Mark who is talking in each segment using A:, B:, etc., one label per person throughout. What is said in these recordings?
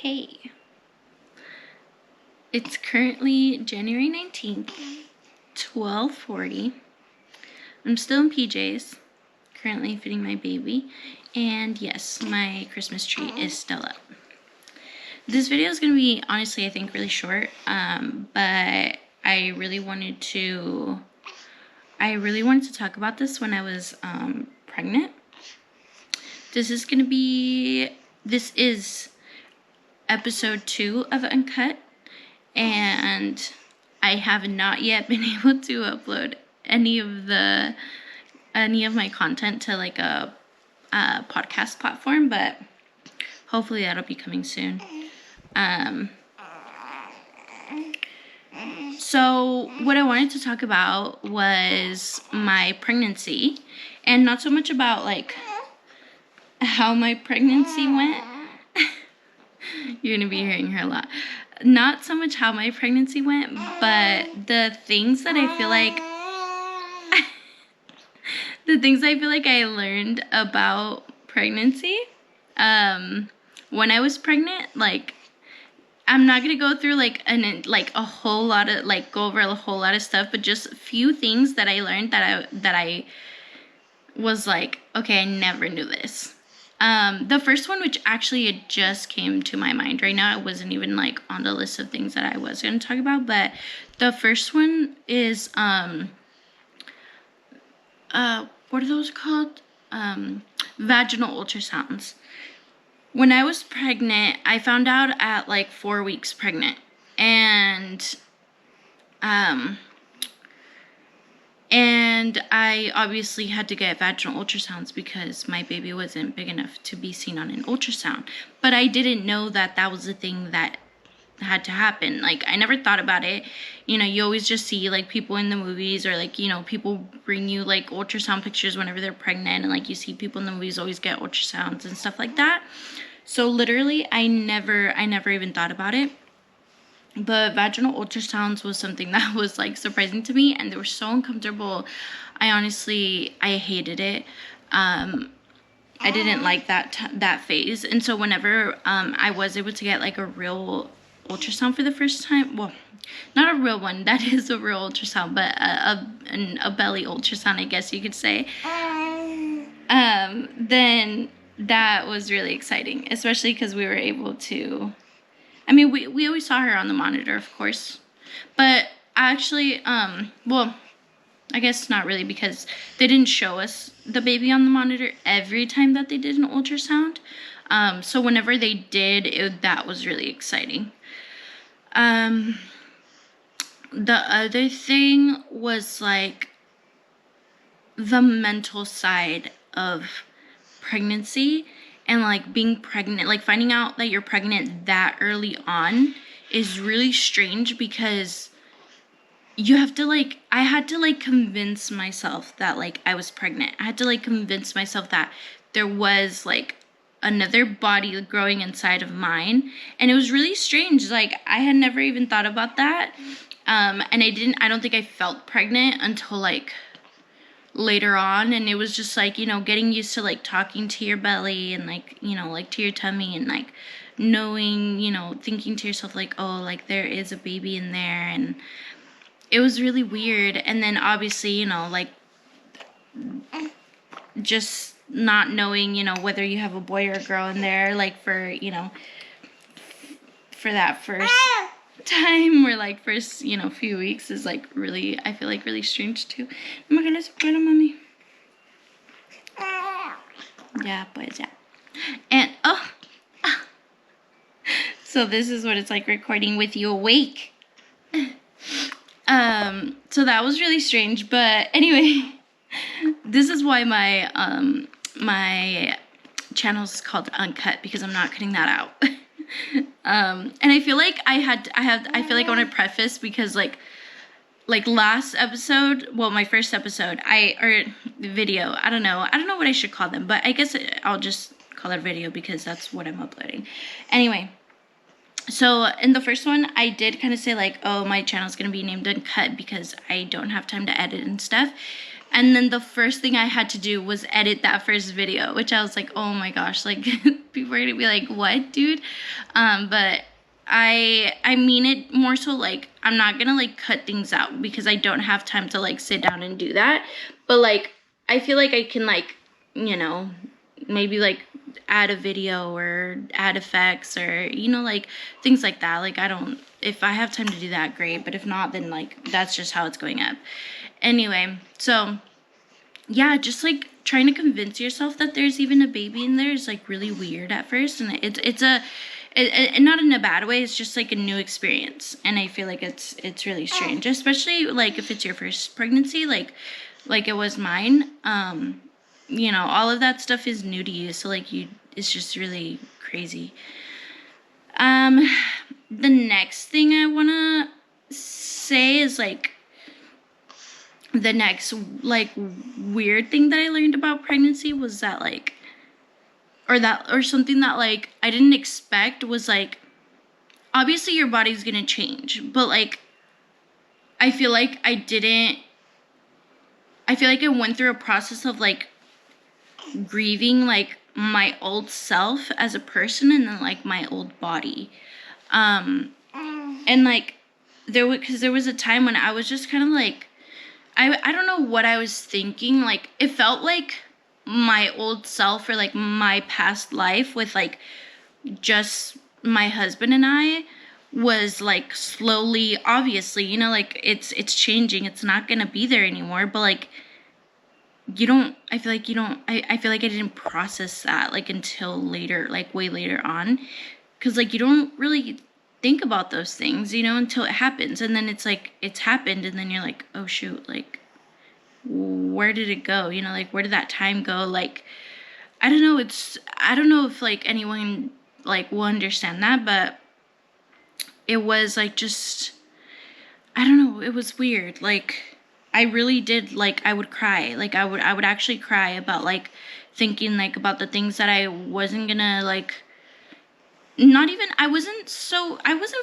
A: Hey, it's currently January 19th, 12:40. I'm still in PJs, currently feeding my baby, and yes, my Christmas tree is still up. This video is going to be, honestly, I think really short, but I really wanted to talk about this when I was pregnant. This is episode 2 of UnCut, and I have not yet been able to upload any of my content to like a podcast platform, but hopefully that'll be coming soon. So what I wanted to talk about was my pregnancy, and not so much about like how my pregnancy went. You're gonna be hearing her a lot. Not so much how my pregnancy went, but the things that I feel like I learned about pregnancy when I was pregnant. Like, I'm not gonna go through go over a whole lot of stuff, but just a few things that I learned that I was like, okay, I never knew this. The first one, which actually it just came to my mind right now, it wasn't even like on the list of things that I was going to talk about, but the first one is, what are those called? Vaginal ultrasounds. When I was pregnant, I found out at like 4 weeks pregnant, and I obviously had to get vaginal ultrasounds because my baby wasn't big enough to be seen on an ultrasound. But I didn't know that that was the thing that had to happen. Like, I never thought about it. You know, you always just see like people in the movies, or like, you know, people bring you like ultrasound pictures whenever they're pregnant, and like you see people in the movies always get ultrasounds and stuff like that. So literally I never even thought about it. But vaginal ultrasounds was something that was like surprising to me, and they were so uncomfortable. I hated it. I didn't like that phase. And so whenever I was able to get like a real ultrasound for the first time, well, not a real one, that is a real ultrasound, but a belly ultrasound, I guess you could say, then that was really exciting, especially because we were able to, I mean, we always saw her on the monitor, of course, but actually, well, I guess not really, because they didn't show us the baby on the monitor every time that they did an ultrasound. So whenever they did, that was really exciting. The other thing was like the mental side of pregnancy. And like being pregnant, like finding out that you're pregnant that early on is really strange, because you have to like, I had to like convince myself that like I was pregnant. I had to like convince myself that there was like another body growing inside of mine. And it was really strange. Like, I had never even thought about that. And I don't think I felt pregnant until like later on, and it was just like, you know, getting used to like talking to your belly, and like, you know, like to your tummy, and like knowing, you know, thinking to yourself like, oh, like there is a baby in there. And it was really weird. And then obviously, you know, like just not knowing, you know, whether you have a boy or a girl in there, like for, you know, for that first time, or like first, you know, few weeks is like really, I feel like really strange too. Oh my goodness, bueno, mommy. Yeah, pues yeah. And so this is what it's like recording with you awake. So that was really strange, but anyway, this is why my my channel is called UnCut, because I'm not cutting that out. And I feel like I want to preface, because like last episode, well, my first episode, video, I don't know what I should call them, but I guess I'll just call it video, because that's what I'm uploading. Anyway, so in the first one, I did kind of say like, oh, my channel's going to be named UnCut because I don't have time to edit and stuff. And then the first thing I had to do was edit that first video, which I was like, oh my gosh, like people are gonna be like, what, dude? But I mean it more so like I'm not gonna like cut things out because I don't have time to like sit down and do that. But like I feel like I can like, you know, maybe like add a video or add effects or, you know, like things like that. Like I don't, if I have time to do that, great. But if not, then like that's just how it's going up. Anyway, so yeah, just like trying to convince yourself that there's even a baby in there is like really weird at first, and it's not in a bad way. It's just like a new experience, and I feel like it's really strange, especially like if it's your first pregnancy, like it was mine. You know, all of that stuff is new to you, so like it's just really crazy. Um, the next thing I wanna say is like the next like weird thing that I learned about pregnancy was that like or something that like I didn't expect was like obviously your body's gonna change, but like I feel like I feel like I went through a process of like grieving like my old self as a person and then like my old body. And like there was a time when I was just kind of like I don't know what I was thinking. Like it felt like my old self or like my past life with like just my husband and I was like slowly, obviously, you know, like it's changing. It's not gonna be there anymore. But like you don't, I feel like you don't, I feel like I didn't process that like until later, like way later on. Cause like you don't really think about those things, you know, until it happens. And then it's like it's happened and then you're like, oh shoot, like where did it go? You know, like where did that time go? Like I don't know, I don't know if like anyone like will understand that, but it was like just I don't know, it was weird. Like I really did like I would cry. Like I would actually cry about like thinking like about the things that I wasn't gonna like not even I wasn't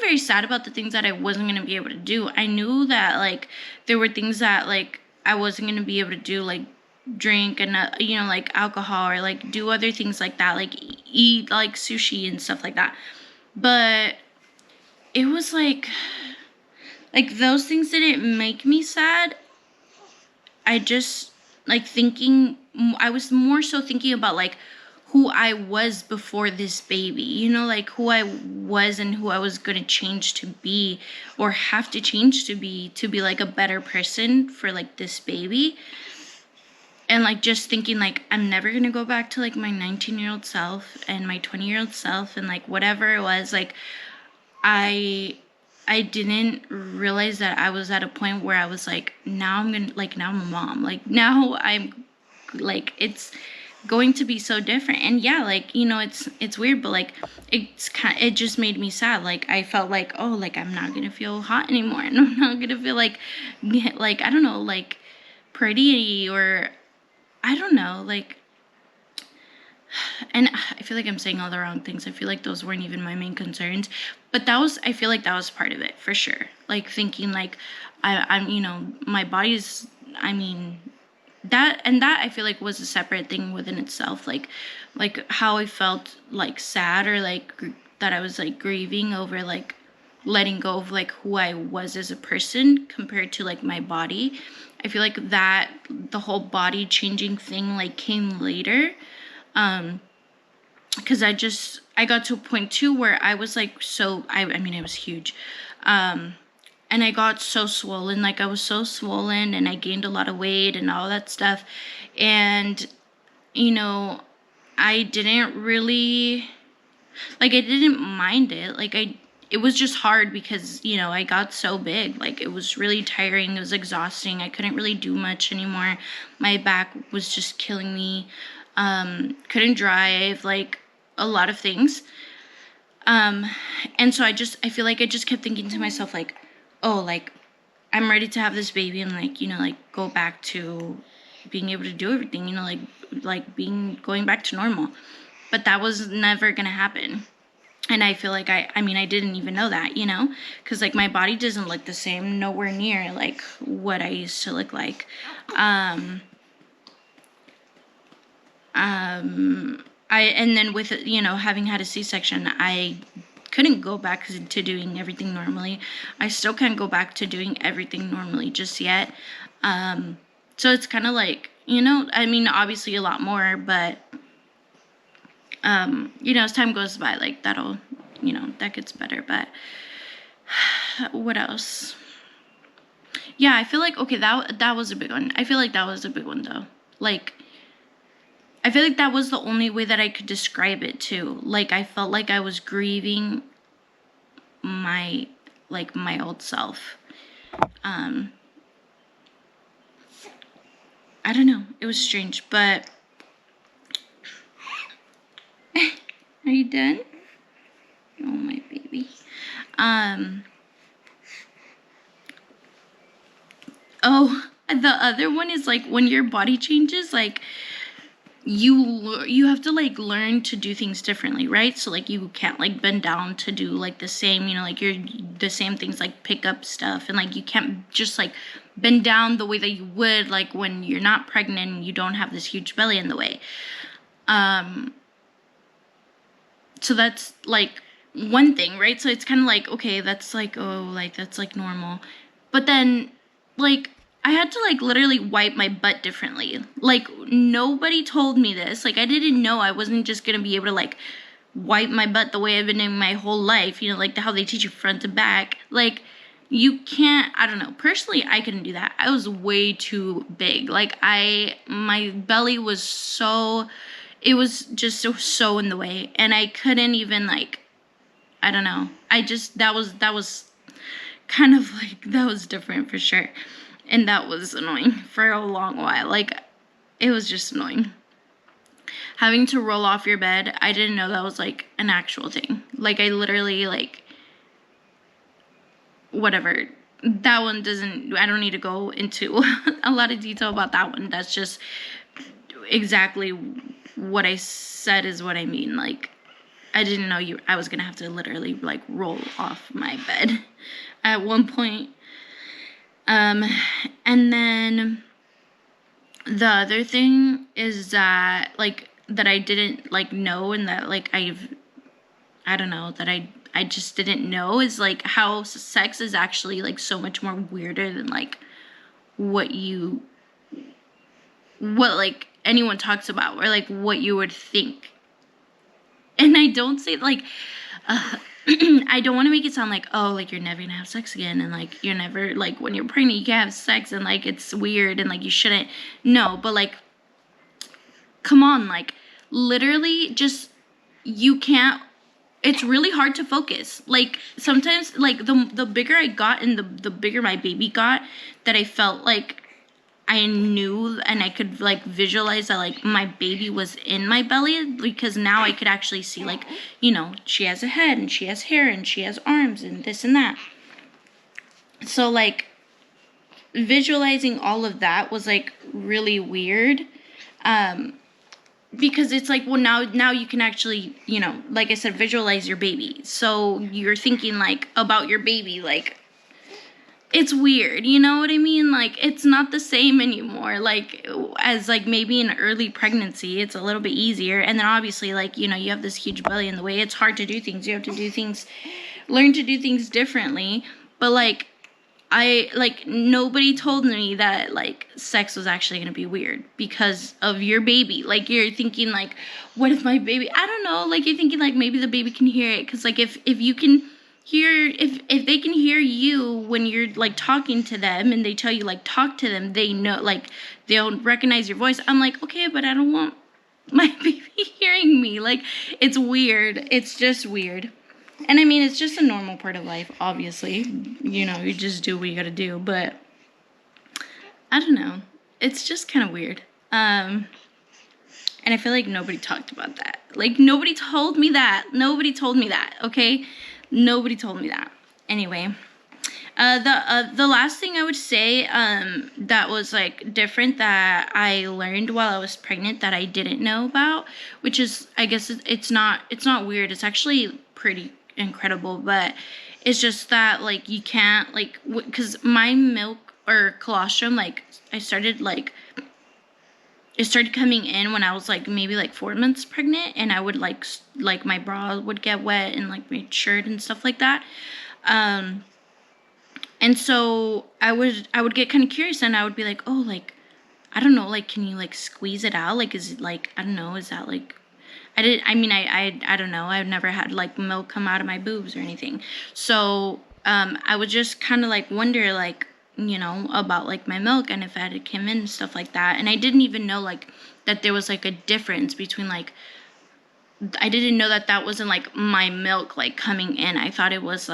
A: very sad about the things that I wasn't going to be able to do. I knew that like there were things that like I wasn't going to be able to do, like drink and you know, like alcohol or like do other things like that, like eat like sushi and stuff like that. But it was like those things didn't make me sad. I just like thinking I was more so thinking about like who I was before this baby, you know, like who I was and who I was going to change to be or have to change to be like a better person for like this baby. And like just thinking like I'm never going to go back to like my 19-year-old self and my 20-year-old self and like whatever it was. Like I didn't realize that I was at a point where I was like, now I'm a mom. Like now I'm like, it's going to be so different. And yeah, like, you know, it's weird, but like, it just made me sad. Like I felt like, oh, like I'm not going to feel hot anymore. And I'm not going to feel like, I don't know, like pretty or I don't know, like, and I feel like I'm saying all the wrong things. I feel like those weren't even my main concerns, but I feel like that was part of it for sure. Like thinking like I'm, you know, my body's, I mean, that I feel like was a separate thing within itself. Like how I felt like sad or like that I was like grieving over like letting go of like who I was as a person compared to like my body. I feel like that the whole body changing thing like came later. Because I got to a point too where I was like I mean it was huge, and I got so swollen, like I was so swollen and I gained a lot of weight and all that stuff, and you know I didn't really I didn't mind it, it was just hard because, you know, I got so big. Like it was really tiring, it was exhausting, I couldn't really do much anymore, my back was just killing me. Couldn't drive, like a lot of things. And so I feel like I just kept thinking to myself, like, oh, like, I'm ready to have this baby and like, you know, like go back to being able to do everything, you know, going back to normal. But that was never gonna happen. And I feel like I mean, I didn't even know that, you know, because like my body doesn't look the same, nowhere near like what I used to look like. And then with, you know, having had a C-section, I couldn't go back to doing everything normally. I still can't go back to doing everything normally just yet. So it's kind of like, you know, I mean, obviously a lot more, but, you know, as time goes by, like that'll, you know, that gets better. But what else? Yeah, I feel like, okay, that was a big one. I feel like that was a big one though. Like, I feel like that was the only way that I could describe it too. Like, I felt like I was grieving my old self. I don't know. It was strange, but are you done? Oh, my baby. Oh, the other one is like when your body changes, like you have to like learn to do things differently, right? So like you can't like bend down to do like the same, you know, like you're the same things, like pick up stuff, and like you can't just like bend down the way that you would like when you're not pregnant and you don't have this huge belly in the way. So that's like one thing, right? So it's kind of like, okay, that's like, oh, like that's like normal. But then like I had to like literally wipe my butt differently. Like nobody told me this. Like I didn't know I wasn't just going to be able to like wipe my butt the way I've been doing my whole life, you know, like how they teach you front to back. Like you can't, I don't know. Personally, I couldn't do that. I was way too big. Like my belly was so, it was just so in the way, and I couldn't even like, I don't know. I just, that was kind of like, that was different for sure. And that was annoying for a long while. Like, it was just annoying. Having to roll off your bed, I didn't know that was like an actual thing. Like, I literally like, whatever. That one doesn't, I don't need to go into a lot of detail about that one. That's just exactly what I said is what I mean. Like, I didn't know I was gonna have to literally like roll off my bed at one point. And then the other thing is that like that I didn't like know, and that like I don't know, that I just didn't know, is like how sex is actually like so much more weirder than like what like anyone talks about, or like what you would think. And I don't say like I don't want to make it sound like, oh, like you're never gonna have sex again, and like you're never, like when you're pregnant you can't have sex, and like it's weird and like you shouldn't. No, but like come on, like literally just, you can't, it's really hard to focus. Like sometimes like the bigger I got and the bigger my baby got, that I felt like I knew and I could like visualize that like my baby was in my belly, because now I could actually see like, you know, she has a head and she has hair and she has arms and this and that. So like visualizing all of that was like really weird. Because it's like, well, now you can actually, you know, like I said, visualize your baby. So you're thinking like about your baby, like it's weird, you know what I mean? Like it's not the same anymore. Like as like maybe in early pregnancy, it's a little bit easier. And then obviously like, you know, you have this huge belly in the way. It's hard to do things. You have to do things, learn to do things differently. But like nobody told me that like sex was actually going to be weird because of your baby. Like you're thinking like, what if my baby, I don't know, like you're thinking like maybe the baby can hear it, because like if you can hear, if they can hear you when you're like talking to them and they tell you like talk to them, they know, like they'll recognize your voice. I'm like, okay, but I don't want my baby hearing me. Like it's weird. It's just weird. And I mean, it's just a normal part of life, obviously. You know, you just do what you gotta do. But I don't know. It's just kind of weird. And I feel like nobody talked about that. Like, nobody told me that. Nobody told me that, okay? Nobody told me that. Anyway, The last thing I would say that was like different that I learned while I was pregnant that I didn't know about, which is, I guess it's not weird. It's actually pretty incredible, but it's just that like you can't like because my milk or colostrum, like I started like it started coming in when I was like maybe like 4 months pregnant, and I would like my bra would get wet and like my shirt and stuff like that. And so I would get kind of curious, and I would be like, oh, like I don't know, like can you like squeeze it out? Like is it like, I don't know, is that like, I don't know. I've never had like milk come out of my boobs or anything. So I would just kind of like wonder like, about like my milk and if it came in and stuff like that. And I didn't even know like that there was like a difference between like, I didn't know that that wasn't like my milk like coming in. I thought it was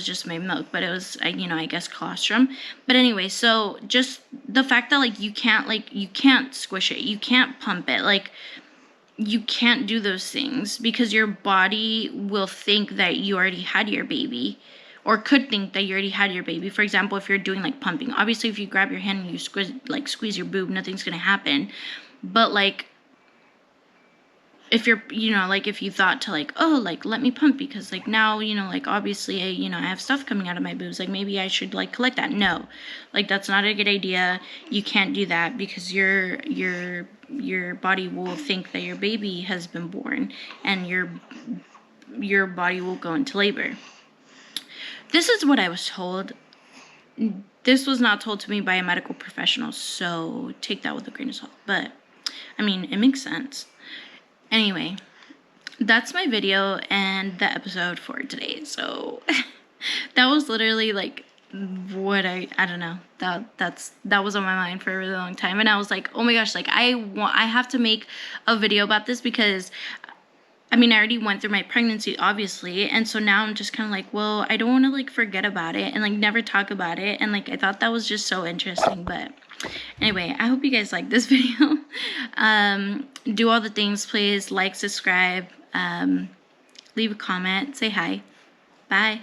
A: just my milk, but it was, I guess colostrum. But anyway, so just the fact that like you can't squish it, you can't pump it, like you can't do those things because your body will think that you already had your baby, or could think that you already had your baby. For example, if you're doing like pumping, obviously if you grab your hand and you squeeze your boob, nothing's gonna happen. But like if you're, like if you thought to like, oh, like let me pump because like now, like obviously I have stuff coming out of my boobs, like maybe I should like collect that. No, like that's not a good idea. You can't do that because your body will think that your baby has been born, and your body will go into labor. This is what I was told. This was not told to me by a medical professional, so take that with a grain of salt. But I mean, it makes sense. Anyway, that's my video and the episode for today. So that was literally like what I don't know. That was on my mind for a really long time, and I was like, oh my gosh, like I have to make a video about this because I mean, I already went through my pregnancy, obviously, and so now I'm just kind of like, well, I don't want to like forget about it and like never talk about it, and like I thought that was just so interesting. But anyway, I hope you guys like this video. Do all the things, please. Like, subscribe, leave a comment, say hi. Bye.